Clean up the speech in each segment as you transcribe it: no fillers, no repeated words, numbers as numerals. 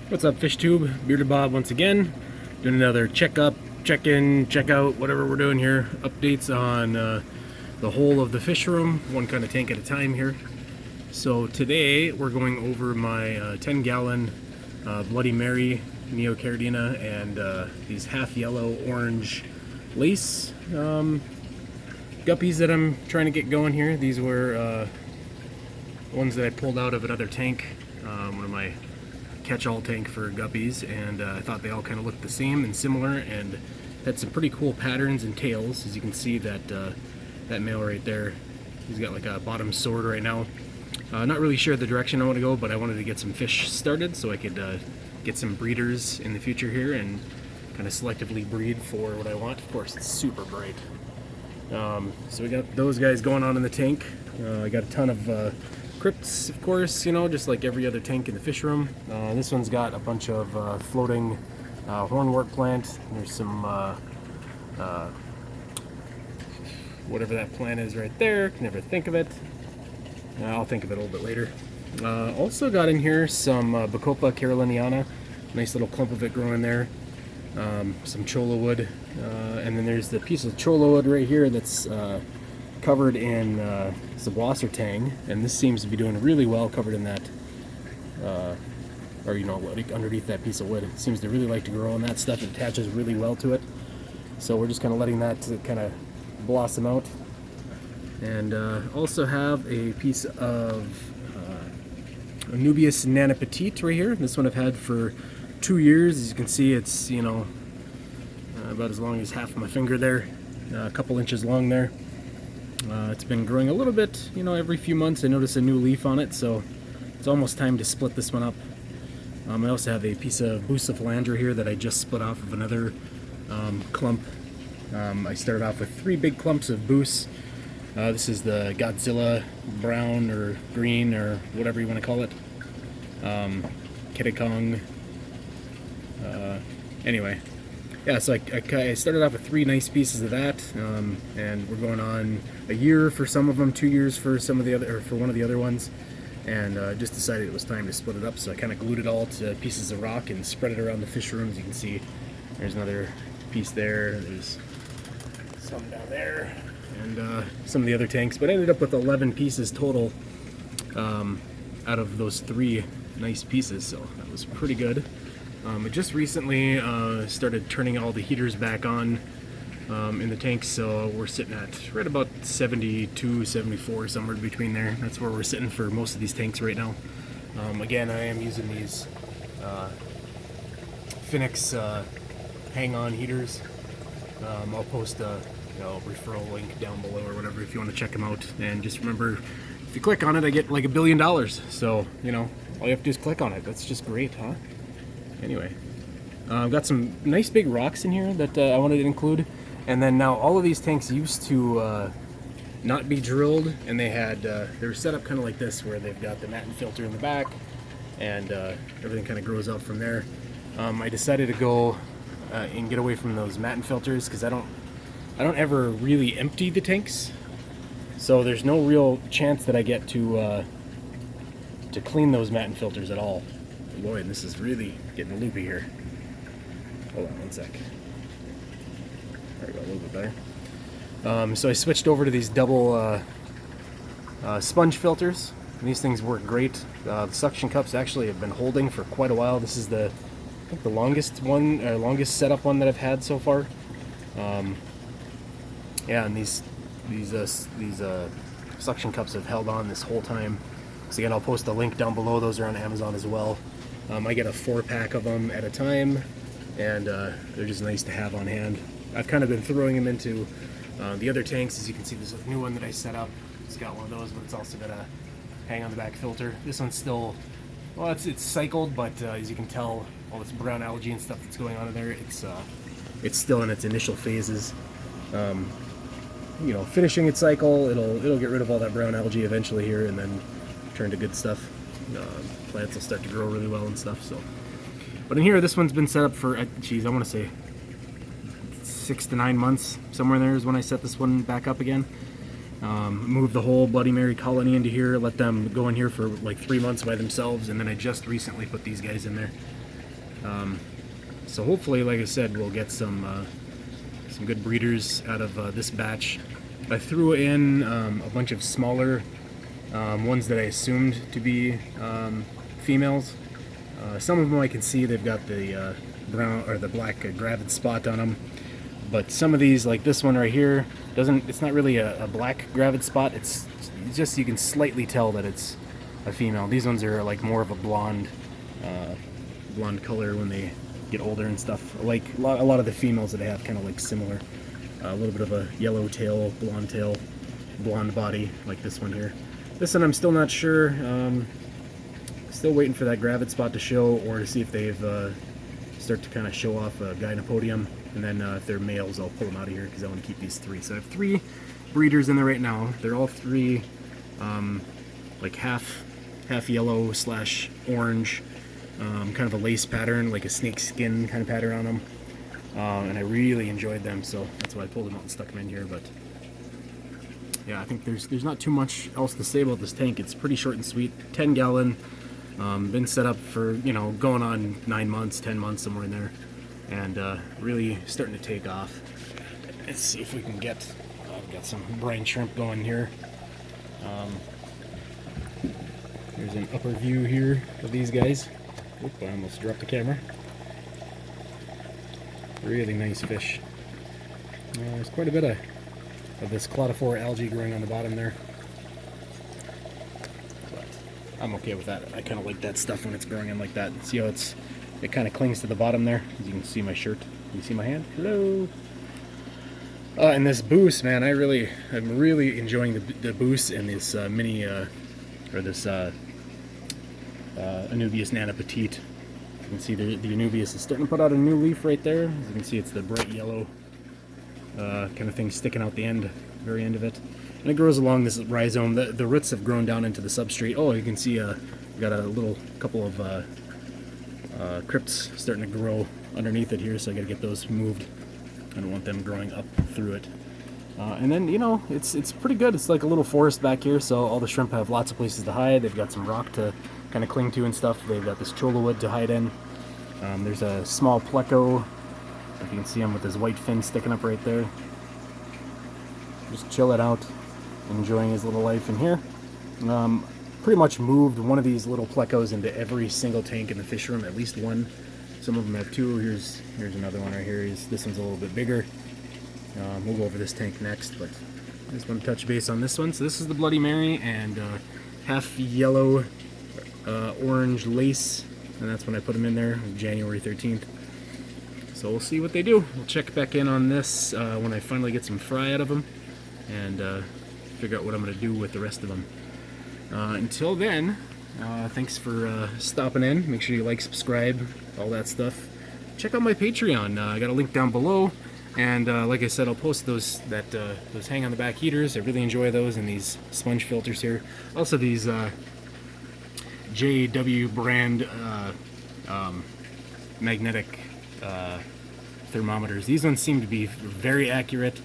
What's up, Fish Tube? Bearded Bob once again, doing another checkup, check-in, check-out, whatever we're doing here. Updates on the whole of the fish room, one kind of tank at a time here. So today we're going over my 10-gallon Bloody Mary, Neocaridina, and these half yellow orange lace guppies that I'm trying to get going here. These were ones that I pulled out of another tank, one of my catch-all tank for guppies, and I thought they all kind of looked the same and similar, and had some pretty cool patterns and tails. As you can see, that that male right there, he's got like a bottom sword right now. Not really sure the direction I want to go, but I wanted to get some fish started so I could get some breeders in the future here and kind of selectively breed for what I want. Of course, it's super bright. So we got those guys going on in the tank. I got a ton of crypts, of course, you know, just like every other tank in the fish room. This one's got a bunch of floating hornwort plant. There's some whatever that plant is right there. Can never think of it. I'll think of it a little bit later. Also got in here some Bacopa caroliniana. Nice little clump of it growing there. Some cholla wood. And then there's the piece of cholla wood right here that's covered in tang, and this seems to be doing really well covered in that, or you know, underneath that piece of wood. It seems to really like to grow on that stuff. It attaches really well to it. So we're just kind of letting that kind of blossom out. And also have a piece of Anubias Nana Petite right here. This one I've had for 2 years. As you can see, it's, you know, about as long as half of my finger there, a couple inches long there. It's been growing a little bit, you know, every few months I notice a new leaf on it, so it's almost time to split this one up. I also have a piece of Bucephalandra here that I just split off of another clump. I started off with 3 big clumps of Booce. This is the Godzilla brown or green or whatever you want to call it. Kitakong. Anyway. Yeah, so I started off with 3 nice pieces of that, and we're going on a year for some of them, 2 years for some of the other, or for one of the other ones, and just decided it was time to split it up. So I kind of glued it all to pieces of rock and spread it around the fish rooms. You can see there's another piece there. There's some down there, and some of the other tanks. But I ended up with 11 pieces total out of those 3 nice pieces, so that was pretty good. I just recently started turning all the heaters back on in the tanks, so we're sitting at right about 72, 74, somewhere between there. That's where we're sitting for most of these tanks right now. Again, I am using these Finnex hang-on heaters. I'll post a referral link down below or whatever if you want to check them out. And just remember, if you click on it, I get like $1 billion. So, you know, all you have to do is click on it. That's just great, huh? Anyway, I've got some nice big rocks in here that I wanted to include, and then now all of these tanks used to not be drilled, and they were set up kind of like this, where they've got the matin filter in the back, and everything kind of grows out from there. I decided to go and get away from those matin filters because I don't ever really empty the tanks, so there's no real chance that I get to clean those matin filters at all. Boy, this is really getting loopy here. Hold on one sec. There we go, a little bit better. So I switched over to these double sponge filters. These things work great. The suction cups actually have been holding for quite a while. This is I think the longest one, longest setup one that I've had so far. Yeah, and these suction cups have held on this whole time. So again, I'll post a link down below. Those are on Amazon as well. I get a 4-pack of them at a time, and they're just nice to have on hand. I've kind of been throwing them into the other tanks. As you can see, there's a new one that I set up. It's got one of those, but it's also got a hang on the back filter. This one's still, well, it's cycled, but as you can tell, all this brown algae and stuff that's going on in there, it's still in its initial phases. You know, finishing its cycle, it'll get rid of all that brown algae eventually here, and then turn to good stuff. Plants will start to grow really well and stuff. So, but in here, this one's been set up for, geez, I want to say 6 to 9 months. Somewhere in there is when I set this one back up again. Moved the whole Bloody Mary colony into here, let them go in here for like 3 months by themselves, and then I just recently put these guys in there. So hopefully, like I said, we'll get some good breeders out of this batch. I threw in a bunch of smaller ones that I assumed to be females. Some of them I can see they've got the brown or the black gravid spot on them, but some of these, like this one right here, it's not really a black gravid spot. It's just, you can slightly tell that it's a female. These ones are like more of a blonde color when they get older and stuff. Like a lot of the females that I have kind of like similar. A little bit of a yellow tail, blonde body, like this one here. This one I'm still not sure. Still waiting for that gravid spot to show, or to see if they've start to kind of show off a gynapodium. And then if they're males, I'll pull them out of here because I want to keep these 3. So I have 3 breeders in there right now. They're all 3 like half yellow / orange, kind of a lace pattern, like a snake skin kind of pattern on them. And I really enjoyed them, so that's why I pulled them out and stuck them in here. But yeah, I think there's not too much else to say about this tank. It's pretty short and sweet. 10 gallon. Been set up for, you know, going on 9 months, 10 months, somewhere in there, and really starting to take off. Let's see if we can get. I've got some brine shrimp going here. There's an upper view here of these guys. Oop, I almost dropped the camera. Really nice fish. There's quite a bit of this cladophore algae growing on the bottom there. But I'm okay with that. I kind of like that stuff when it's growing in like that. See how it kind of clings to the bottom there? As you can see my shirt. You see my hand? Hello! And this boost, man, I'm really enjoying the boost in this mini, or this Anubias Nana Petite. You can see the Anubias is starting to put out a new leaf right there. As you can see, it's the bright yellow kind of thing sticking out the very end of it. And it grows along this rhizome. The roots have grown down into the substrate. Oh, you can see we got a couple of crypts starting to grow underneath it here, so I got to get those moved. I don't want them growing up through it. And then, you know, it's pretty good. It's like a little forest back here, so all the shrimp have lots of places to hide. They've got some rock to kind of cling to and stuff. They've got this cholla wood to hide in. There's a small pleco, if you can see him with his white fin sticking up right there. Just chill it out, enjoying his little life in here. Pretty much moved one of these little plecos into every single tank in the fish room, at least one. Some of them have 2. Here's another one right here. This one's a little bit bigger. We'll go over this tank next, but I just want to touch base on this one. So this is the Bloody Mary, and half yellow orange lace, and that's when I put them in there, January 13th. So we'll see what they do. We'll check back in on this when I finally get some fry out of them, and figure out what I'm going to do with the rest of them. Until then, thanks for stopping in. Make sure you like, subscribe, all that stuff. Check out my Patreon. I got a link down below. And like I said, I'll post those hang on the back heaters. I really enjoy those, and these sponge filters here. Also these JW brand magnetic thermometers. These ones seem to be very accurate,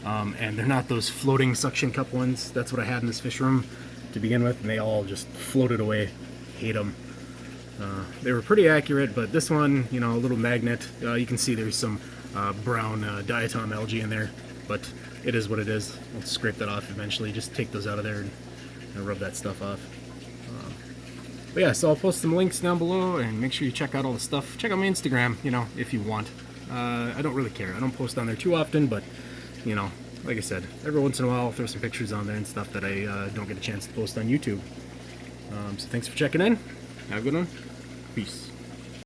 and they're not those floating suction cup ones. That's what I had in this fish room to begin with, and they all just floated away. Hate them. They were pretty accurate, but this one, you know, a little magnet. You can see there's some brown diatom algae in there, but it is what it is. I'll scrape that off eventually. Just take those out of there and rub that stuff off. But yeah, so I'll post some links down below, and make sure you check out all the stuff. Check out my Instagram, you know, if you want. I don't really care. I don't post on there too often, but, you know, like I said, every once in a while I'll throw some pictures on there and stuff that I don't get a chance to post on YouTube. So thanks for checking in. Have a good one. Peace.